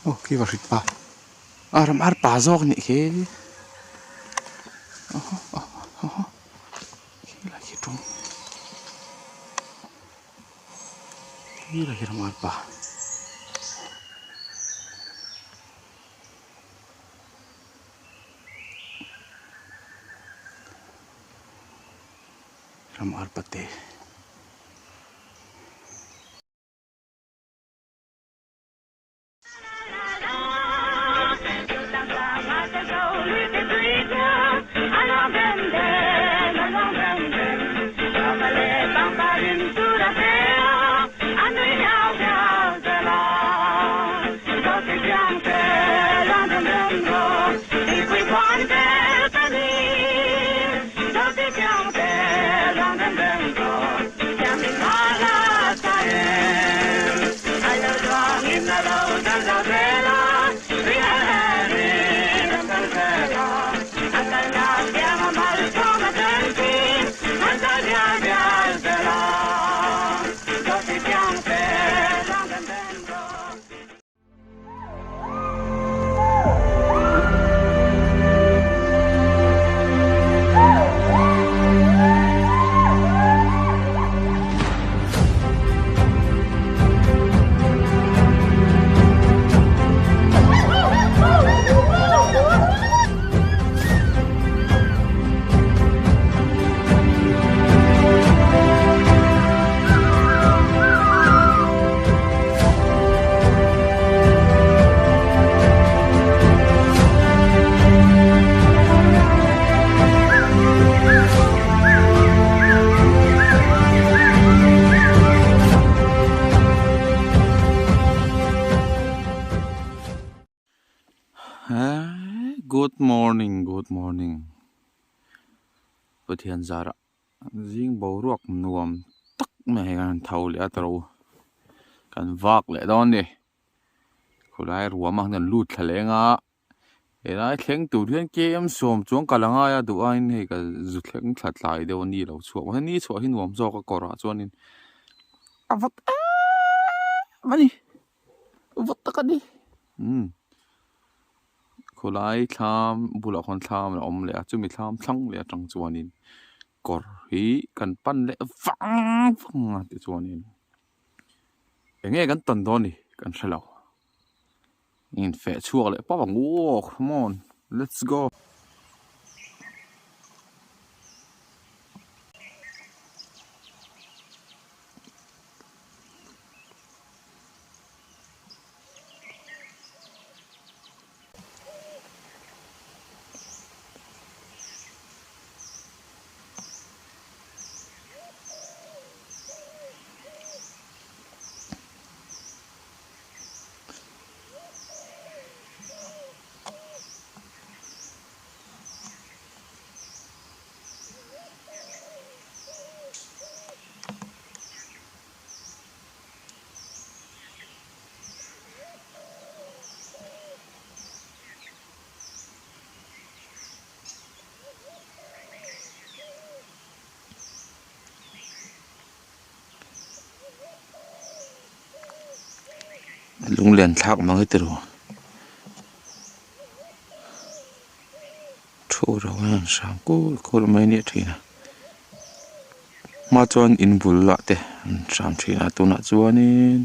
Oh, ki va rit pa. Ramar pa zok ni ke. Ki la ki tung. Ki la ki ramar pa. Ramar pate. Good morning, good morning. Pathian Zara. Jing bầu ruột nuông tắc mày gan thầu lẽ tàu. Gan vác lẽ đón đi. Cô lại rùa mang đàn lút thà lẽ ngã. Ê lại khen tụ thiên kem xồm chuông cả lăng ai tụ anh hay cả rụt khen thật lại đều ni lâu chuột. Mà ni chuột hi nuông do cái cỏ ra chuột nên. À vắt á. Mà đi. Vắt tắc đi. Cô lại tham bù lọ con tham là ông lẽ chú mi tham thăng lẽ trăng chuột nên. Cỏ hí cần pan lẽ văng văng thì chuột nên. Nghe gần tuần đó nè, gần sai lâu. Nhìn phê chua lại, baba ngô, come on, let's go. Lungleng thác mang cái thuro. Thuro anh sang cô mấy nét thì na. Mà chuan in bul lạ thế, sang thì na tu na chuan in.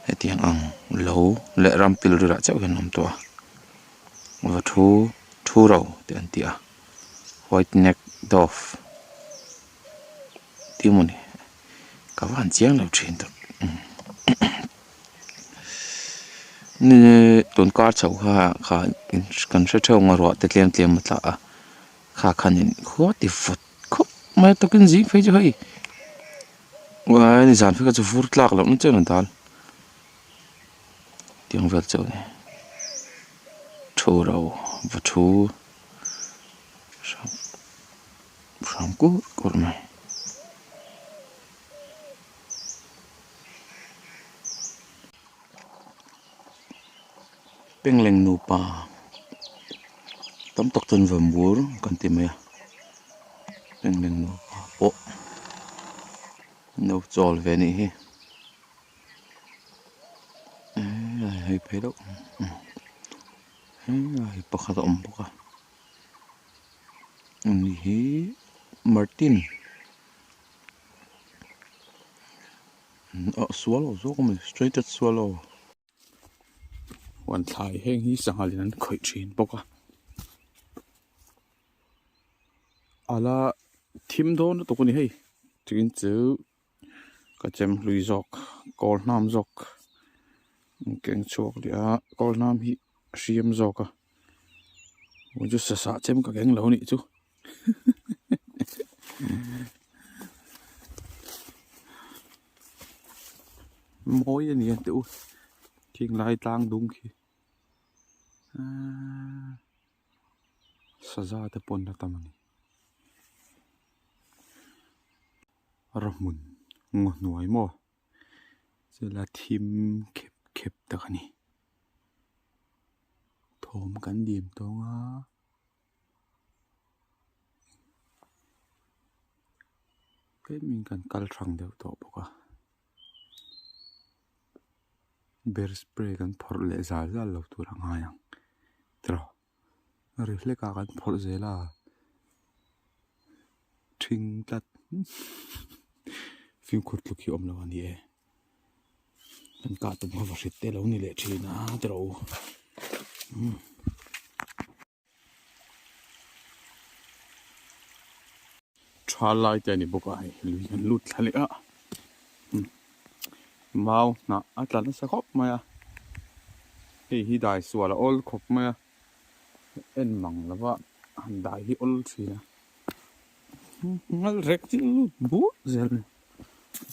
Cái tiếng ang lâu lệ ram pil ra cháu cái nôm tua. Vathu thuro thì anh tia. White-neck dove. Tí môn này. Cả vạn chiang lâu trên đó. Nè tuần cá chậu khá cần sẽ trâu ngồi rót để liềm mất lạ khá khăn nhìn khó thì phật khóc mà tao kinh gì phải chứ hay và đi dàn phải cái chỗ phút lạc lắm nó chơi lần tal tiếng Việt châu này thuro và thú sáng cú của mày Pengleng nupa tam tok ton vambur kan timaya pengleng nupa po no chol ve ni hi ai phải đâu hay pakhat a awm bawk a ni hi Martin swallow zawk a mi straighted swallow wan thlai heng hi sangalin an khawih thin bawk a ala thim dawn na tuk ani hei tin chu ka chem hlui zawk kawr hnam zawk keng chuak lia kawr hnam hi hriam zawk a wo chu sa sa chem ka keng lo ni chu mawi ani an teu king lai tlang dung khi saza te pon na tamani ramun ngo nuai mo chela thim khep khep ta khani thom kan dim tonga ke min kan kal thang deuh to boka bear spray kan phor le zal zal lo tur anga yang tro reflect ka kan phor zela thing tat phim khut lu khi om lo ani e kan ka tum ha varit te lo ni le thina tro thalai te ni boka ai lui kan lut thale a mau na atlan sa khop maya hi dai swala ol khop maya en mang lawa han dai hi ol thina ngal rek ti lut bu zel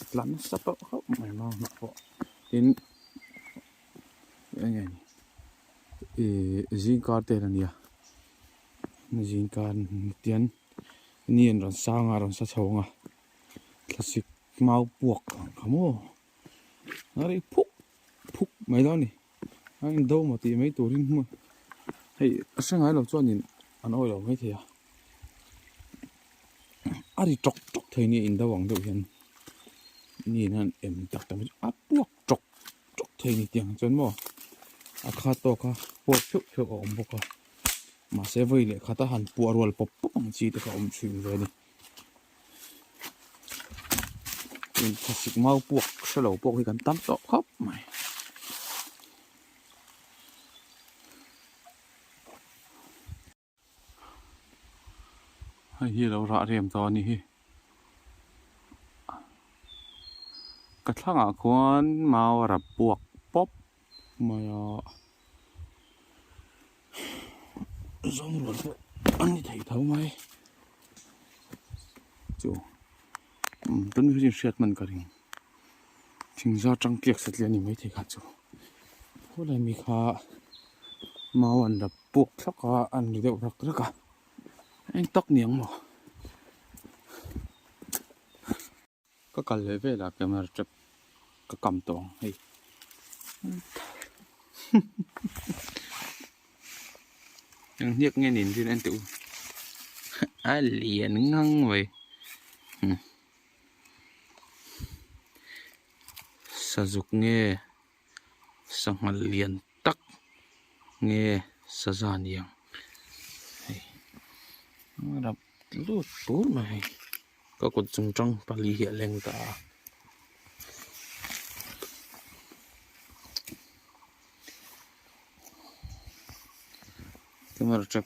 atlan sa pa khop mai mau na po in anh zin kar te ania zin kar tian nien ron sanga ron sa chonga classic mau puak kamo ari phuk phuk mai đó ni anh đâu mà tìm mấy tổ linh mà hay sáng ngày lâu cho nhìn anh ơi đâu mấy thế à ari chọc chọc thấy ni in đâu vắng đâu hiện nhìn anh em đặt tao áp buộc chọc chọc thấy ni tiếng chân mò à khát to cả buộc phiêu phiêu ổn buộc à mà sẽ vậy lệ khát ta hẳn buộc rual pop pop bằng chi thì cả ổn chuyện vậy đi in classic mau buộc sẽ lâu buộc thì cần tắm tọ khóc mày hay hi lâu rạ rèm to ni hi cái thằng à con mau rập buộc pop mà giống rồi anh đi thấy thấu mày chú tuân huy chuyện mình cả đình chính ra trăng kiệt sệt liền mấy thấy cả chú hôm nay mình khá mau ăn rập buộc chắc cả ăn đi đâu rất cả anh tóc niếng mà có cả lưỡi về là cái mà chụp cái cầm toàn hay hniak nghe nhìn thì anh tự ai liền ngang vậy sa dục nghe sang hal liền tắc nghe sa gian yang đập lút tốt mà có cột trăng trăng pali hiện lên ta cái mà chụp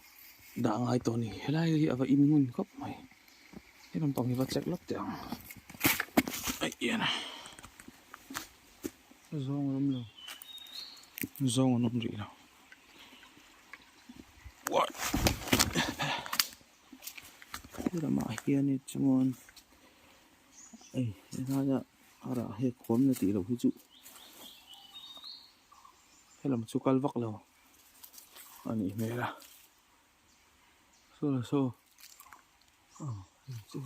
đã ngay to này lại hiện và im ngun khóc mày cái đồng tòng thì vật chạy lắm tiếng ấy nè rong lắm rồi rong lắm gì nào what cái là mãi kia này chun ấy ra ra ara hết khóm là tí đầu ví dụ hay là một số cal vắc rồi anh ấy mẹ là số số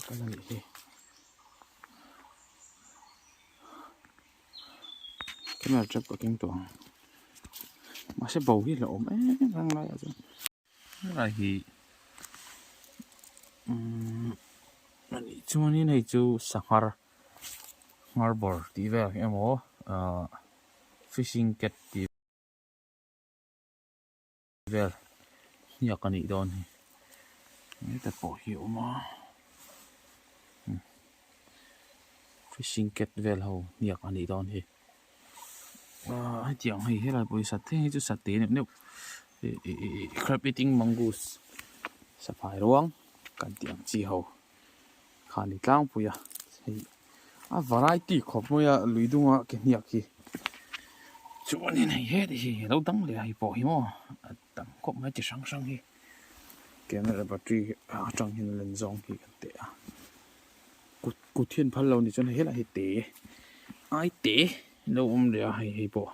cái này thì cái này chấp vào kinh toàn mà sẽ bầu cái lỗ mấy răng lại rồi cái này thì anh chú anh này chú Sahar Harbor tí về em có fishing cat tí vel hniak ani dawn hi te pawh hi awma fishing cat vel ho hniak ani dawn hi ai tiang hei helai pawh hi sathe hi chu sate neuh crab eating mongoose safai ruang kan tiang chi ho khani tlang puya hei a variety khop moya luidunga ke hniak hi chuanin hei he hi lo dang le hi pawh hi mo tam khop mai chi sang sang hi camera battery atang hin len zong hi kan te a kut hian phal lo ni chon hela hi te ai te lo le a hei pawh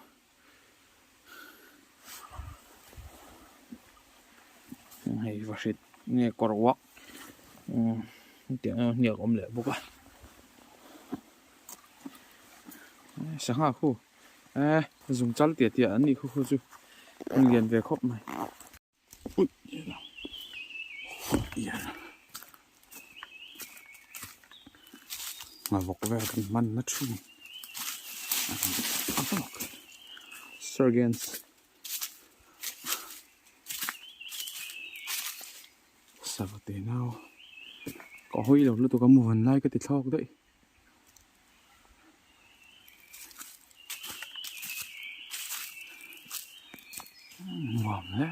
hei varit nge korwak tiang hniak om le boka sanga khu dùng chal tia tia ani khu chu ngen ve khop mai ui ya ma vok ve kan man na thu surgens savate now có hoi lo lu to ka mu han lai ka ti thok dei ngon đấy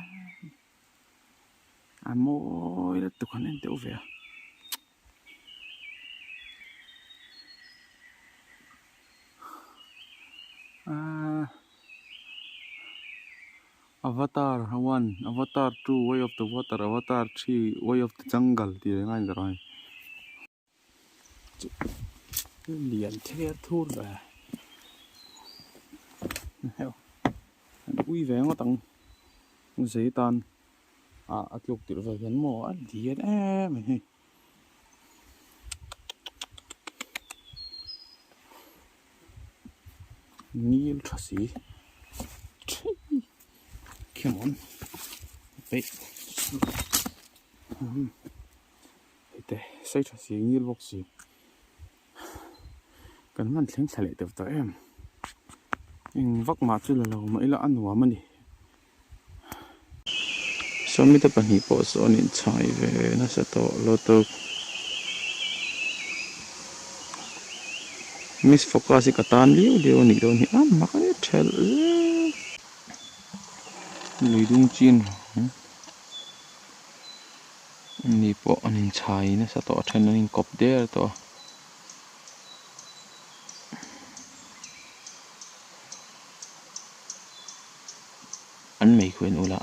môi đất tục hắn lên tiểu về Avatar 1, Avatar 2, Way of the Water, Avatar 3, Way of the Jungle thì ngay rồi liền thế thôi rồi ui vé ngó tầng giấy tan lục tiểu về gắn mỏ liền mày Neil Tracy come on wait để xây Tracy Neil box cần mình thèm xài lại được tới em vắt mặt chứ là lâu mấy là ăn hòa mà đi so mi tập hi po so nin chai ve na sa to lo to miss focus ka tan liu ni don hi ma ka thel lui dung chin ni po anin chai na sa to then nin kop der to an mei khuen ula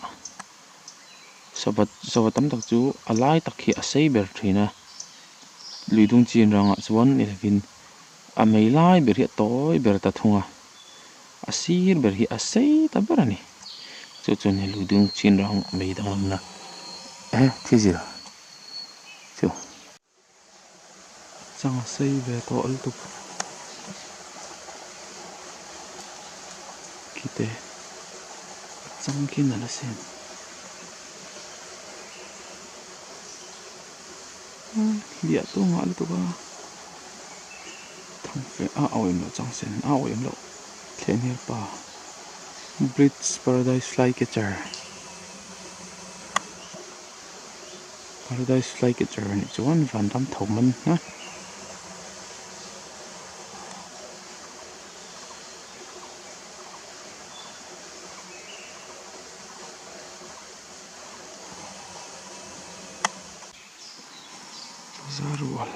sabat tam tak chu alai tak hi a sei ber thina luidung chin ranga chuan ilvin a mei lai ber hi toy ber ta thunga a sir ber hi a sei ta ber ani chu chu ne luidung chin rang mei dang na thizira chu chang sei ve to al tu kite chang kin na sen liệt tôi ngã được ba thằng phải ảo em lo chẳng sen ảo em lo khen hết ba Bridge Paradise Flycatcher Paradise Flycatcher này chú anh van đâm thầu mình ha Vazar rual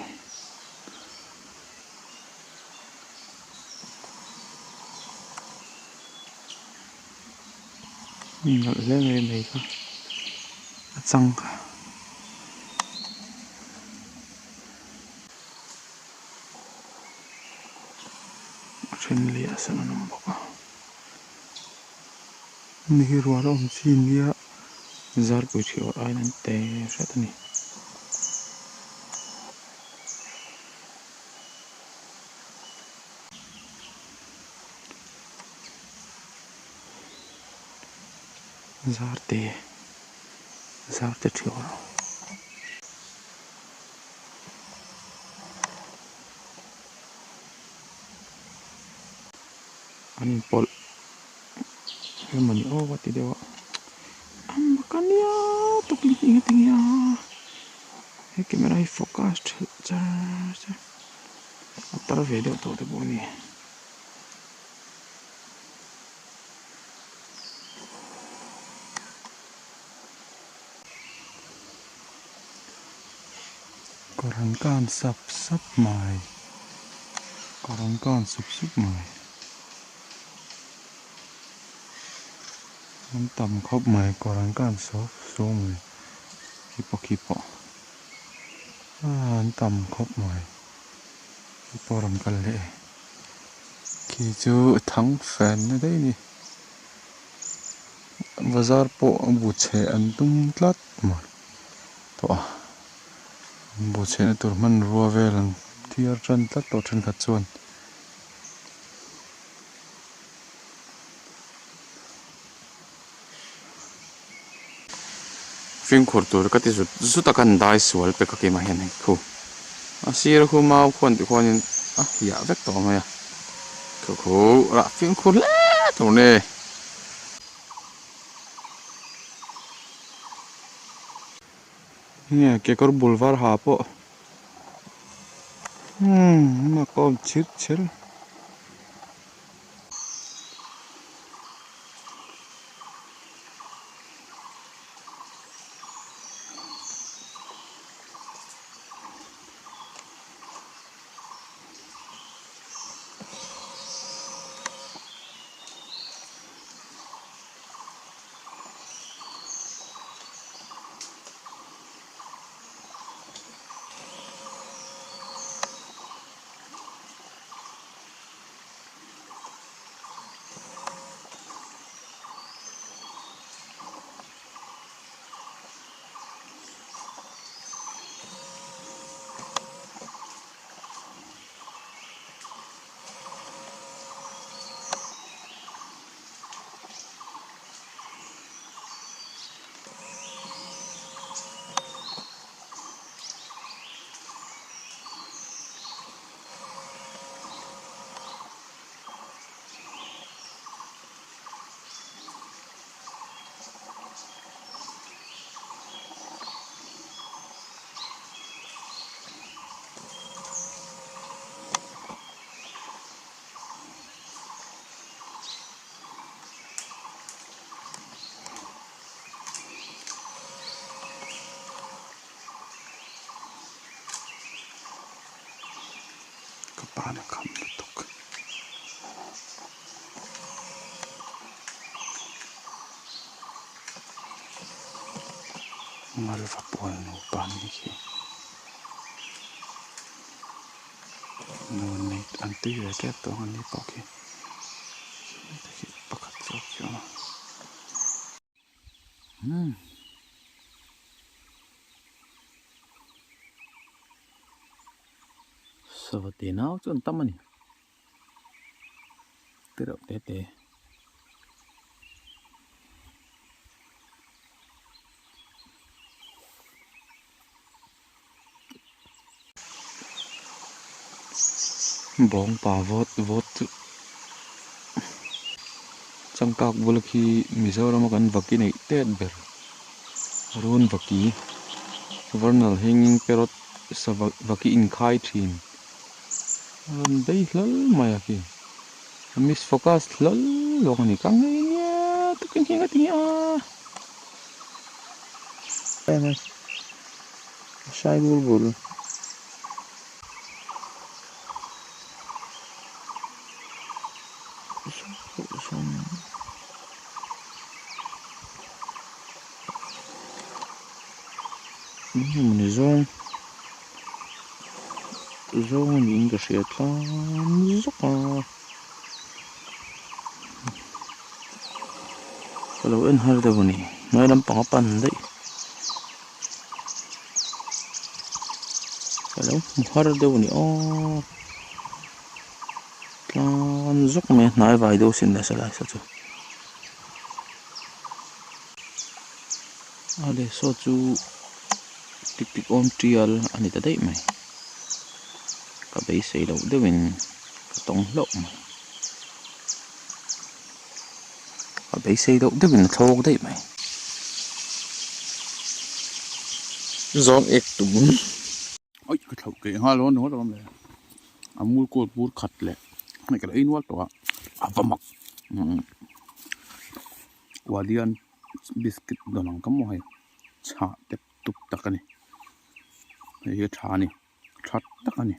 ngồi lên này cơ chăng trên lìa sẽ nó nằm bọc ni rual ông xin dia zar bui thior ai nan te sát ni zar te thior anh pol em mình ô what ti dewa Makanya to tinggi ya. Kamera focus atar video to de boni. Koran kan sap mai. Koran kan sup mai. Anh tầm khóc mày koran kan số mày. Kipo. Anh tầm khóc mày. Kipo ram kan lệ. Khi chú thắng fan ở đây nè. Vazar po bút xe anh tung lát mà. Thôi. Bút xe nó tụi mình rùa về lần thier chân lát tổ chân khát xuân. Phim khổ tụi cái tí rút ta cần đai sual pe cái mà hiện này khu. Sir khu mau khuôn thì khuôn dạ vết to mày à. Khu ra phim khổ lẽ tụi này. Nè cái con boulevard hả po. Mà con chết. Paano kamutok? Malva po no paniki. No need anti raket to ni poki. Pakat sokyo. So tinaw chun taman. Tiro tete. Bong pa vot changkak bulaki Mizoram kan vaki nei tet ber run vaki vernal hanging perot sa vaki in khai thin run dei hlal maya ki miss focus hlal lokani kang nei nya tu king hinga tinga ai shai bulbul Mizoram zone in the Shetland kalau en har da bani mai lam pangapan dai kalau har da bani kan zok me nai vai do sin da sala sa chu ale so chu tik om trial ani ta dai mai ka bei sei lo de win ka tong lo mai ka bei sei lo de win thok dai mai gió ếch tụm ôi cái thầu kệ hoa luôn nó rồi này amul cột bút khát lệ này cái đấy nuốt đó và mặc và đi ăn biscuit đồ nòng cắm mồi chả tiếp tục tắc cái này cái chả này chặt tắc cái này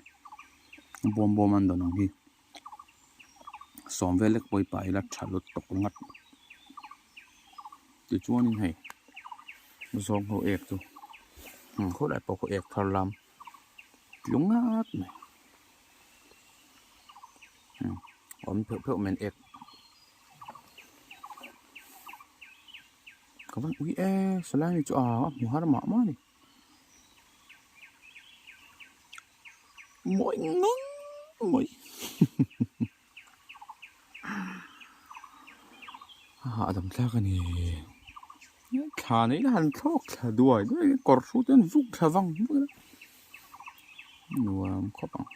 bom bom ăn đồ nòng hi xóm về lek bồi bài là chả lót tóc ngắt từ chuan như này giông hồ ếch rồi khối đại bộ hồ ếch thar lam lúng ngắt này phở men ếch các bạn ui selain itu mu har mak mah ni moi ngong moi adam tla kan ni kha ni han thok tha duai doi kor su ten vuk tha wang nuam khopang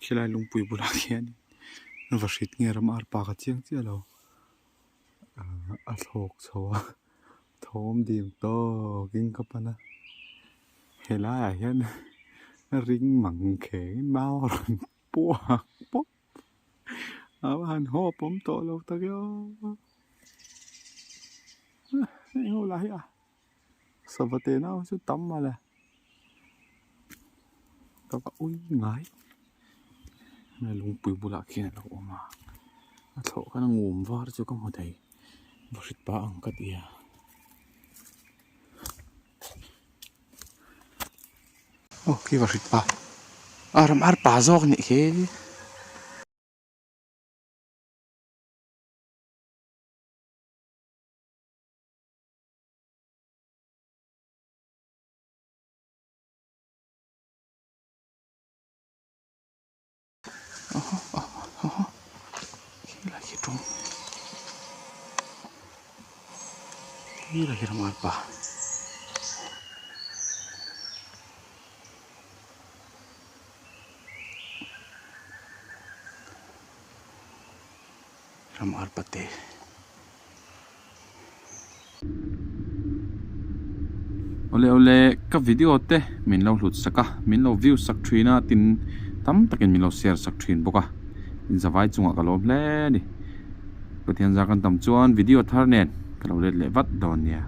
khilai lungpui bula khian vashit nge ramar pa ka chiang chi lo a thok chawa thom dim to king ka pana hela ya hian ring mang khe mau ron pu pop han ho pom to lo ta yo ei ho la ya savate na su tam ma la ka ui ngai này lung bùi bù lạc kia là mà thọ cái nó ngùm var cho con hồ thầy và xịt ba ăn cái gì ok và xịt ba làm ăn ba giọt nhỉ thế ini lagi ramar apa? Ramar pate. Ole ka video te min lo hlut saka min lo view sak thina tin tam takin min lo share sak thin boka in zawai chunga ka lom hle ni pathian za kan tam chuan video thar nen ka lo le vat don nia